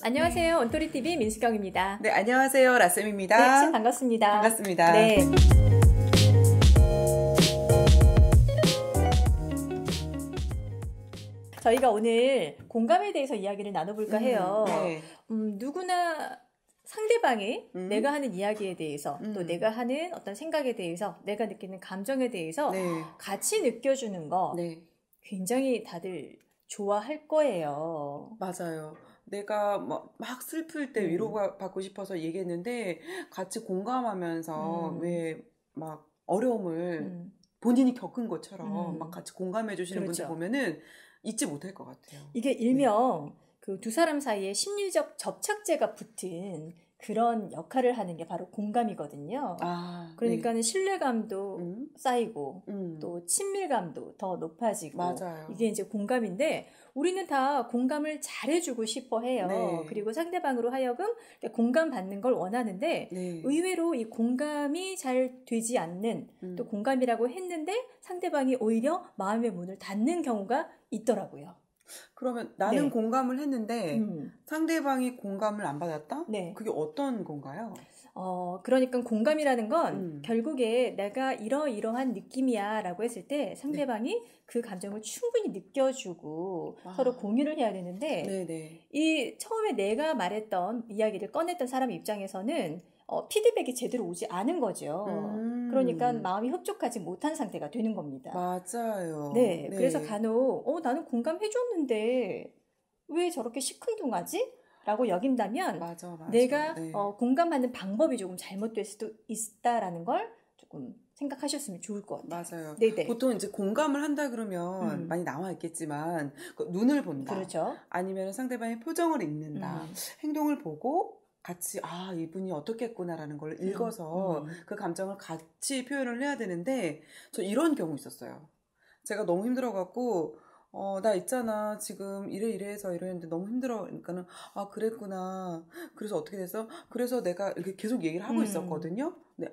안녕하세요. 온토리TV 민수경입니다. 네, 안녕하세요. 라쌤입니다. 네, 참 반갑습니다. 반갑습니다. 네. 저희가 오늘 공감에 대해서 이야기를 나눠볼까 해요. 네. 누구나 상대방이 내가 하는 이야기에 대해서 또 내가 하는 어떤 생각에 대해서 내가 느끼는 감정에 대해서 네. 같이 느껴주는 거 네. 굉장히 다들 좋아할 거예요. 맞아요. 내가 막 슬플 때 위로가 받고 싶어서 얘기했는데 같이 공감하면서 왜 막 어려움을 본인이 겪은 것처럼 막 같이 공감해 주시는 그렇죠. 분들 보면은 잊지 못할 것 같아요. 이게 일명 그 두 사람 사이에 심리적 접착제가 붙은 그런 역할을 하는 게 바로 공감이거든요. 그러니까는 신뢰감도 쌓이고 또 친밀감도 더 높아지고 맞아요. 이게 이제 공감인데 우리는 다 공감을 잘해주고 싶어 해요. 네. 그리고 상대방으로 하여금 공감받는 걸 원하는데 네. 의외로 이 공감이 잘 되지 않는 또 공감이라고 했는데 상대방이 오히려 마음의 문을 닫는 경우가 있더라고요. 그러면 나는 네. 공감을 했는데 상대방이 공감을 안 받았다? 네. 그게 어떤 건가요? 그러니까 공감이라는 건 결국에 내가 이러이러한 느낌이야 라고 했을 때 상대방이 그 감정을 충분히 느껴주고 서로 공유를 해야 되는데 네네. 이 처음에 내가 말했던 이야기를 꺼냈던 사람 입장에서는 피드백이 제대로 오지 않은 거죠. 그러니까 마음이 흡족하지 못한 상태가 되는 겁니다. 맞아요. 네. 그래서 간혹 나는 공감해줬는데 왜 저렇게 시큰둥하지? 라고 여긴다면 맞아. 내가 네. 공감하는 방법이 조금 잘못될 수도 있다라는 걸 조금 생각하셨으면 좋을 것 같아요. 맞아요. 네네. 보통 이제 공감을 한다 그러면 많이 나와 있겠지만 눈을 본다. 그렇죠. 아니면 상대방의 표정을 읽는다. 행동을 보고 같이 이분이 어떻게 했구나라는 걸 읽어서 그 감정을 같이 표현을 해야 되는데 저 이런 경우 있었어요. 제가 너무 힘들어갖고 나 있잖아. 지금 이래서 이랬는데 너무 힘들어. 그러니까는, 그랬구나. 그래서 어떻게 됐어? 그래서 내가 이렇게 계속 얘기를 하고 있었거든요. 네.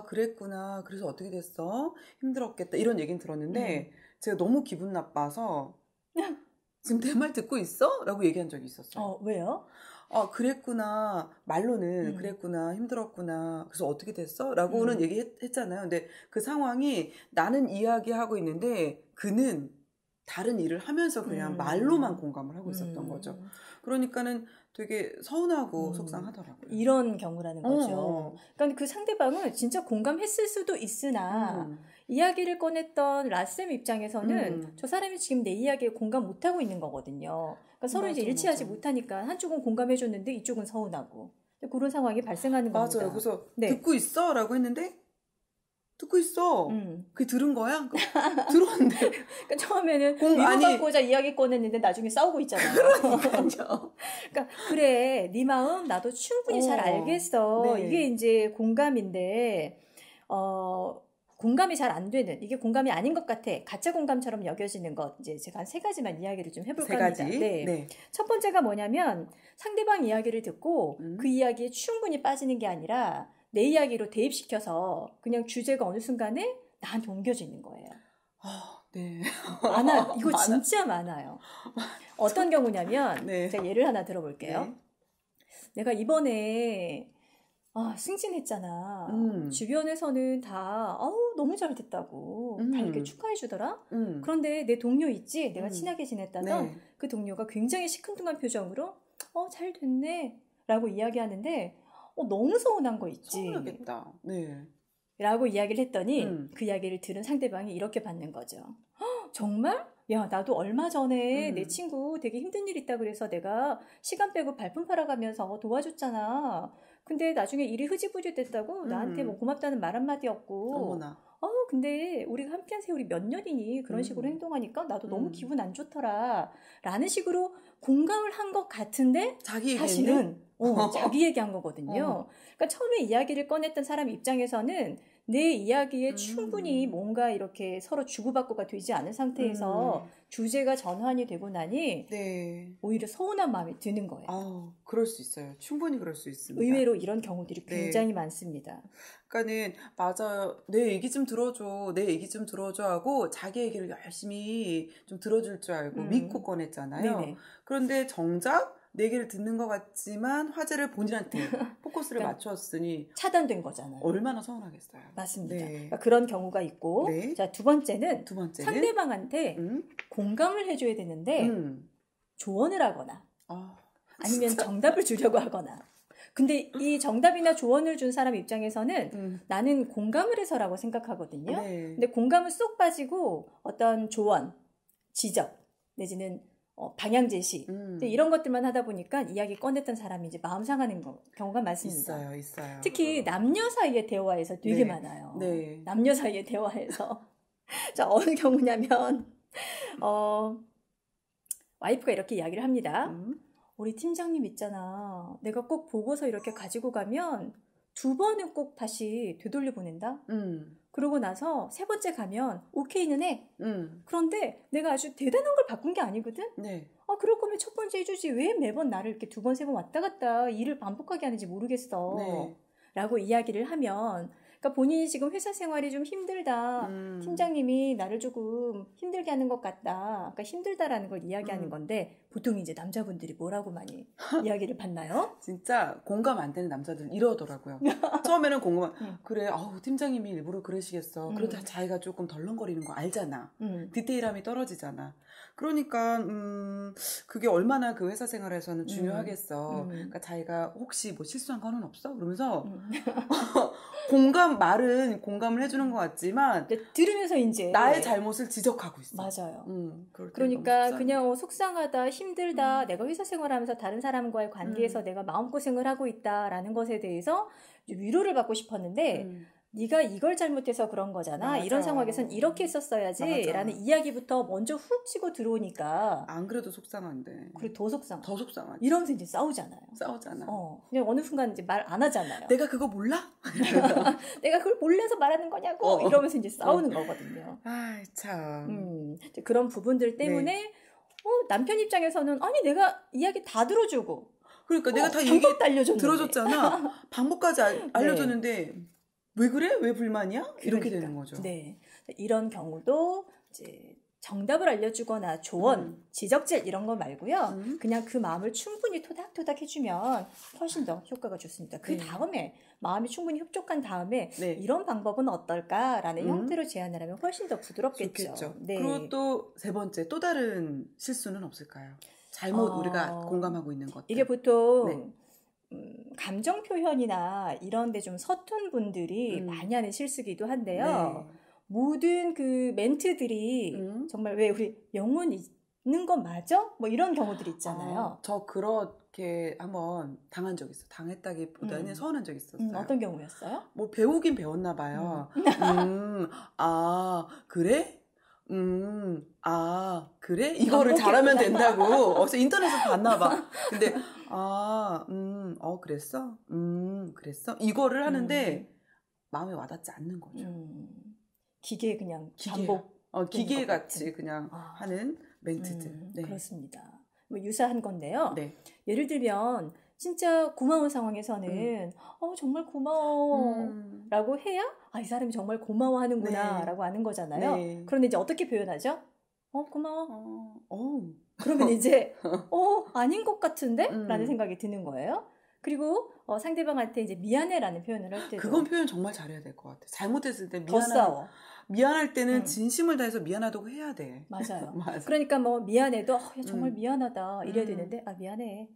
그랬구나. 그래서 어떻게 됐어? 힘들었겠다. 이런 얘기는 들었는데, 제가 너무 기분 나빠서, 지금 내 말 듣고 있어? 라고 얘기한 적이 있었어요. 왜요? 그랬구나. 말로는 그랬구나. 힘들었구나. 그래서 어떻게 됐어? 라고는 얘기했잖아요. 근데 그 상황이 나는 이야기하고 있는데, 그는 다른 일을 하면서 그냥 말로만 공감을 하고 있었던 거죠. 그러니까는 되게 서운하고 속상하더라고요. 이런 경우라는 거죠. 그러니까 그 상대방은 진짜 공감했을 수도 있으나 이야기를 꺼냈던 라쌤 입장에서는 저 사람이 지금 내 이야기에 공감 못하고 있는 거거든요. 그러니까 서로 이제 일치하지 못하니까 한쪽은 공감해줬는데 이쪽은 서운하고 그런 상황이 발생하는 겁니다. 맞아요. 그래서 듣고 있어? 라고 했는데 듣고 있어. 그게 들은 거야? 들었는데. 그러니까 처음에는 위로받고자 이야기 꺼냈는데 나중에 싸우고 있잖아요. 그러니까요. 그러니까 그래, 네 마음 나도 충분히 잘 알겠어. 네. 이게 이제 공감인데 공감이 잘 안 되는 이게 공감이 아닌 것 같아. 가짜 공감처럼 여겨지는 것. 이제 제가 한 3가지만 이야기를 좀 해볼까 합니다. 네. 첫 번째가 뭐냐면 상대방 이야기를 듣고 그 이야기에 충분히 빠지는 게 아니라 내 이야기로 대입시켜서 그냥 주제가 어느 순간에 나한테 옮겨지는 거예요. 네. 많아요. 이거 진짜 많아요. 어떤 경우냐면 제가 예를 하나 들어볼게요. 네. 내가 이번에 승진했잖아. 주변에서는 다 너무 잘 됐다고 다 이렇게 축하해 주더라. 그런데 내 동료 있지? 내가 친하게 지냈다던 그 동료가 굉장히 시큰둥한 표정으로 잘 됐네 라고 이야기하는데 너무 서운한 거 있지. 서운하겠다. 네. 라고 이야기를 했더니 그 이야기를 들은 상대방이 이렇게 받는 거죠. 정말? 야, 나도 얼마 전에 내 친구 되게 힘든 일 있다 그래서 내가 시간 빼고 발품 팔아가면서 도와줬잖아. 근데 나중에 일이 흐지부지 됐다고 나한테 뭐 고맙다는 말 한마디 없고. 어머나. 근데 우리가 함께한 세월이 몇 년이니 그런 식으로 행동하니까 나도 너무 기분 안 좋더라. 라는 식으로 공감을 한 것 같은데 자기 사실은 자기 얘기한 거거든요. 그러니까 처음에 이야기를 꺼냈던 사람 입장에서는 내 이야기에 충분히 뭔가 이렇게 서로 주고받고가 되지 않은 상태에서 주제가 전환이 되고 나니 오히려 서운한 마음이 드는 거예요. 그럴 수 있어요. 충분히 그럴 수 있습니다. 의외로 이런 경우들이 굉장히 많습니다. 그러니까는 맞아요. 내 얘기 좀 들어줘. 내 얘기 좀 들어줘 하고 자기 얘기를 열심히 좀 들어줄 줄 알고 믿고 꺼냈잖아요. 그런데 정작 내 얘기를 듣는 것 같지만 화제를 본인한테 포커스를 그러니까 맞췄으니 차단된 거잖아요. 얼마나 서운하겠어요. 맞습니다. 네. 그러니까 그런 경우가 있고 네. 자, 두 번째는 상대방한테 공감을 해줘야 되는데 조언을 하거나 아니면 진짜? 정답을 주려고 하거나 근데 이 정답이나 조언을 준 사람 입장에서는 나는 공감을 해서라고 생각하거든요. 네. 근데 공감을 쏙 빠지고 어떤 조언, 지적 내지는 방향 제시 이런 것들만 하다 보니까 이야기 꺼냈던 사람이 이제 마음 상하는 경우가 많습니다. 있어요. 특히 남녀 사이의 대화에서 되게 많아요. 네. 남녀 사이의 대화에서 자 어느 경우냐면 와이프가 이렇게 이야기를 합니다. 우리 팀장님 있잖아. 내가 꼭 보고서 이렇게 가지고 가면 2번은 꼭 다시 되돌려 보낸다. 그러고 나서 3번째 가면 오케이는 해. 그런데 내가 아주 대단한 걸 바꾼 게 아니거든. 네. 그럴 거면 첫 번째 해주지 왜 매번 나를 이렇게 2번, 3번 왔다 갔다 일을 반복하게 하는지 모르겠어. 네. 라고 이야기를 하면 그러니까 본인이 지금 회사 생활이 좀 힘들다. 팀장님이 나를 조금 힘들게 하는 것 같다. 그러니까 힘들다라는 걸 이야기하는 건데 보통 이제 남자분들이 뭐라고 많이 이야기를 받나요? 진짜 공감 안 되는 남자들 이러더라고요. 처음에는 공감 그래 팀장님이 일부러 그러시겠어. 그러다 자기가 조금 덜렁거리는 거 알잖아. 디테일함이 떨어지잖아. 그러니까 그게 얼마나 그 회사 생활에서는 중요하겠어. 그러니까 자기가 혹시 뭐 실수한 거는 없어? 그러면서 말은 공감을 해주는 것 같지만 들으면서 이제 나의 잘못을 지적하고 있어. 맞아요. 그러니까 그냥 속상하다, 힘들다, 내가 회사 생활하면서 다른 사람과의 관계에서 내가 마음고생을 하고 있다라는 것에 대해서 위로를 받고 싶었는데 네가 이걸 잘못해서 그런 거잖아. 맞아. 이런 상황에선 이렇게 했었어야지 맞아. 라는 이야기부터 먼저 훅 치고 들어오니까 안 그래도 속상한데 그리고 더 속상하지. 이러면서 이제 싸우잖아요. 그냥 어느 순간 이제 말 안 하잖아요. 내가 그거 몰라? 내가 그걸 몰라서 말하는 거냐고 이러면서 이제 싸우는 거거든요. 아이 참. 그런 부분들 때문에 네. 남편 입장에서는 아니 내가 이야기 다 들어주고 그러니까 내가 다 얘기 들어줬잖아. 방법까지 알려줬는데 네. 왜 그래? 왜 불만이야? 이렇게 되는 거죠. 네, 이런 경우도 이제 정답을 알려주거나 조언, 지적질 이런 거 말고요. 그냥 그 마음을 충분히 토닥토닥 해주면 훨씬 더 효과가 좋습니다. 그 다음에 마음이 충분히 협족한 다음에 이런 방법은 어떨까라는 형태로 제안을 하면 훨씬 더 부드럽겠죠. 좋겠죠. 네. 그리고 또 3번째 또 다른 실수는 없을까요? 잘못 우리가 공감하고 있는 것들. 이게 보통 감정 표현이나 이런 데 좀 서툰 분들이 많이 하는 실수기도 한데요. 네. 모든 그 멘트들이 정말 왜 우리 영혼 있는 거 맞아? 뭐 이런 경우들이 있잖아요. 저 그렇게 한번 당한 적 있어요. 당했다기보다는 서운한 적 있었어요. 어떤 경우였어요? 뭐 배우긴 배웠나 봐요. 그래? 그래? 이거를 잘하면 된다고. 어서 인터넷에서 봤나 봐. 근데 그랬어? 그랬어? 이거를 하는데 마음에 와닿지 않는 거죠. 기계에 그냥 반복. 기계 같이 그냥 하는 멘트들. 네. 그렇습니다. 뭐 유사한 건데요. 네. 예를 들면 진짜 고마운 상황에서는 정말 고마워 라고 해야 이 사람이 정말 고마워하는구나 라고 아는 거잖아요. 네. 그런데 이제 어떻게 표현하죠? 고마워. 그러면 이제 아닌 것 같은데? 라는 생각이 드는 거예요. 그리고 상대방한테 이제 미안해라는 표현을 할 때도 그건 표현 정말 잘해야 될 것 같아. 잘못했을 때 더 싸워. 미안할 때는 진심을 다해서 미안하다고 해야 돼. 맞아요. 그러니까 뭐 미안해도 정말 미안하다 이래야 되는데 미안해.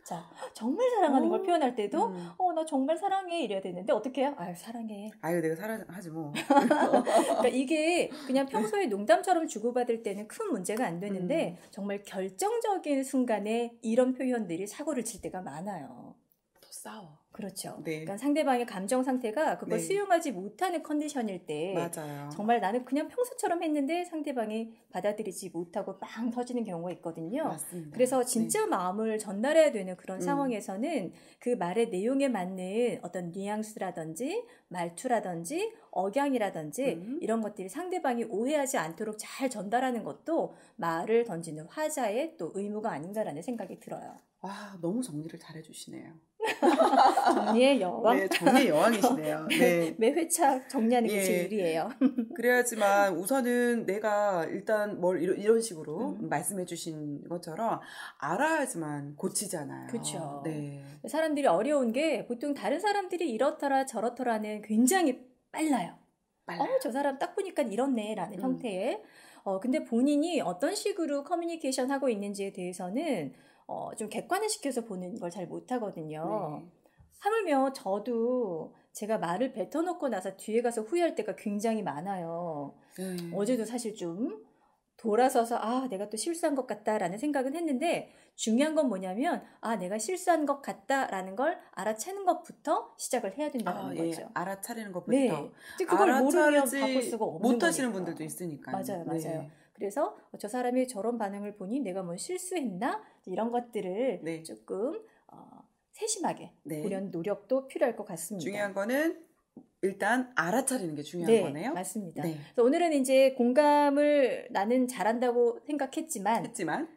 자, 정말 사랑하는 걸 표현할 때도 나 정말 사랑해 이래야 되는데 어떻게 해요? 사랑해. 내가 사랑하지 뭐. 그러니까 이게 그냥 평소에 농담처럼 주고받을 때는 큰 문제가 안 되는데 정말 결정적인 순간에 이런 표현들이 사고를 칠 때가 많아요. 더 싸워. 그렇죠. 네. 그러니까 상대방의 감정 상태가 그걸 수용하지 못하는 컨디션일 때 맞아요. 정말 나는 그냥 평소처럼 했는데 상대방이 받아들이지 못하고 빵 터지는 경우가 있거든요. 맞습니다. 그래서 진짜 마음을 전달해야 되는 그런 상황에서는 그 말의 내용에 맞는 어떤 뉘앙스라든지 말투라든지 억양이라든지 이런 것들이 상대방이 오해하지 않도록 잘 전달하는 것도 말을 던지는 화자의 또 의무가 아닌가라는 생각이 들어요. 너무 정리를 잘해주시네요. 정리의 여왕. 네, 정리의 여왕이시네요. 네. 매 회차 정리하는 게 제 일이에요. 그래야지만 우선은 내가 일단 뭘 이런 식으로 말씀해 주신 것처럼 알아야지만 고치잖아요. 그렇죠. 네. 사람들이 어려운 게 보통 다른 사람들이 이렇더라 저렇더라는 굉장히 빨라요. 저 사람 딱 보니까 이렇네라는 형태의. 근데 본인이 어떤 식으로 커뮤니케이션 하고 있는지에 대해서는 좀 객관화시켜서 보는 걸 잘 못하거든요. 네. 하물며 저도 제가 말을 뱉어놓고 나서 뒤에 가서 후회할 때가 굉장히 많아요. 어제도 사실 좀 돌아서서 내가 또 실수한 것 같다라는 생각은 했는데 중요한 건 뭐냐면 내가 실수한 것 같다라는 걸 알아채는 것부터 시작을 해야 된다는 거죠. 알아차리는 것부터. 네. 그걸 모르면 바꿀 수가 없는 못 하시는 분들도 있으니까요. 맞아요. 네. 그래서 저 사람이 저런 반응을 보니 내가 뭐 실수했나? 이런 것들을 조금 세심하게 보려는 노력도 필요할 것 같습니다. 중요한 거는 일단 알아차리는 게 중요한 거네요. 맞습니다. 그래서 오늘은 이제 공감을 나는 잘한다고 생각했지만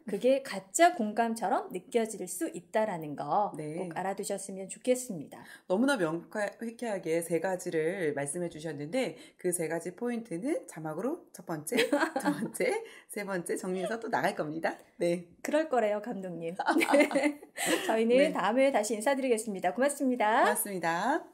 그게 가짜 공감처럼 느껴질 수 있다라는 거 꼭 알아두셨으면 좋겠습니다. 너무나 명쾌하게 3가지를 말씀해 주셨는데 그 3가지 포인트는 자막으로 첫 번째, 두 번째, 세 번째 정리해서 또 나갈 겁니다. 네. 그럴 거래요, 감독님. 저희는 다음 회에 다시 인사드리겠습니다. 고맙습니다. 고맙습니다.